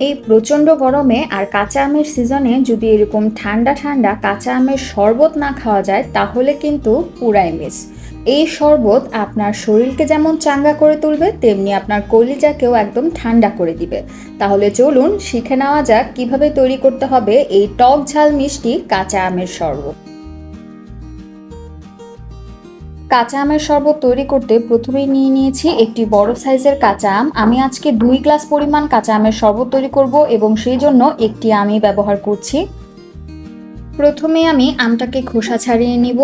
এই প্রচণ্ড গরমে আর কাঁচা আমের সিজনে যদি এরকম ঠান্ডা ঠান্ডা কাঁচা আমের শরবত না খাওয়া যায় তাহলে কিন্তু পুরাই মিস। এই শরবত আপনার শরীরকে যেমন চাঙ্গা করে তুলবে তেমনি আপনার কলিজাকেও একদম ঠান্ডা করে দিবে। তাহলে চলুন শিখে নেওয়া যাক কিভাবে তৈরি করতে হবে এই টক ঝাল মিষ্টি কাঁচা আমের শরবত। কাঁচা আমের শরবত তৈরি করতে প্রথমেই নিয়ে নিয়েছি একটি বড় সাইজের কাঁচা আম। আমি আজকে 2 গ্লাস পরিমাণ কাঁচা আমের শরবত তৈরি করব এবং সেই জন্য একটি আমই ব্যবহার করছি। প্রথমে আমি আমটাকে খোসা ছাড়িয়ে নিব।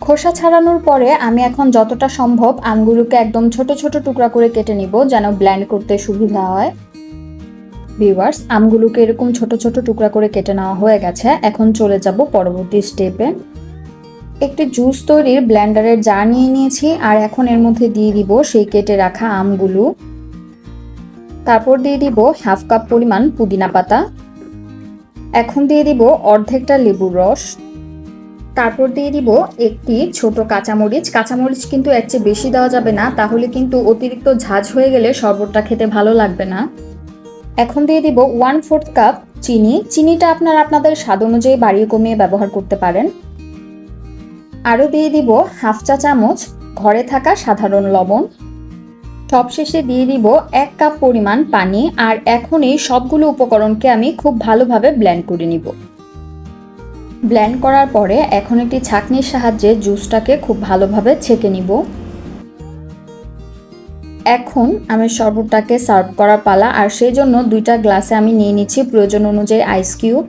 খোসা ছাড়ানোর পরে আমি এখন যতটা সম্ভব আমগুলোকে একদম ছোট ছোট টুকরা করে কেটে নিব যেন ব্লেন্ড করতে সুবিধা হয়। ভিউয়ার্স, আমগুলোকে এরকম ছোট ছোট টুকরা করে কেটে নেওয়া হয়ে গেছে। এখন চলে যাব পরবর্তী স্টেপে। একটি জুস তৈরির ব্লেন্ডারের জার নিয়ে নিয়েছি আর এখন এর মধ্যে দিয়ে দিব সেই কেটে রাখা আমগুলো। তারপর দিয়ে দিব হাফ কাপ পরিমাণ পুদিনা পাতা। এখন দিয়ে দিব অর্ধেকটা লেবুর রস। তারপর দিয়ে দিব একটি ছোট কাঁচামরিচ। কাঁচামরিচ কিন্তু এর চেয়ে বেশি দেওয়া যাবে না, তাহলে কিন্তু অতিরিক্ত ঝাঁঝ হয়ে গেলে শরবতটা খেতে ভালো লাগবে না। এখন দিয়ে দিব 1/4 কাপ চিনি। চিনিটা আপনারা আপনাদের স্বাদ অনুযায়ী বাড়িয়ে কমিয়ে ব্যবহার করতে পারেন। আরও দিয়ে দিব হাফ চা চামচ ঘরে থাকা সাধারণ লবণ। সবশেষে দিয়ে দিব 1 কাপ পরিমাণ পানি। আর এখন এই সবগুলো উপকরণকে আমি খুব ভালোভাবে ব্লেন্ড করে নিব। ব্লেন্ড করার পরে এখন একটি ছাঁকনির সাহায্যে জুসটাকে খুব ভালোভাবে ছেঁকে নিব। এখন আমের শরবতটাকে সার্ভ করার পালা, আর সেই জন্য 2টা গ্লাসে আমি নিয়ে নিচ্ছি প্রয়োজন অনুযায়ী আইস কিউব।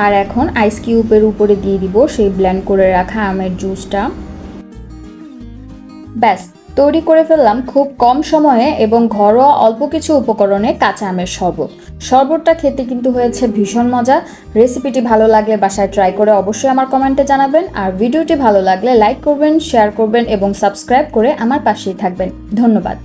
আর এখন আইস কিউবের উপরে দিয়ে দিব সেই ব্লেন্ড করে রাখা আমের জুসটা। ব্যাস, তৈরি করে ফেললাম খুব কম সময়ে এবং ঘরোয়া অল্প কিছু উপকরণে কাঁচা আমের শরবত। শরবতটা খেতে কিন্তু হয়েছে ভীষণ মজা। রেসিপিটি ভালো লাগলে বাসায় ট্রাই করে অবশ্যই আমার কমেন্টে জানাবেন। আর ভিডিওটি ভালো লাগলে লাইক করবেন, শেয়ার করবেন এবং সাবস্ক্রাইব করে আমার পাশেই থাকবেন। ধন্যবাদ।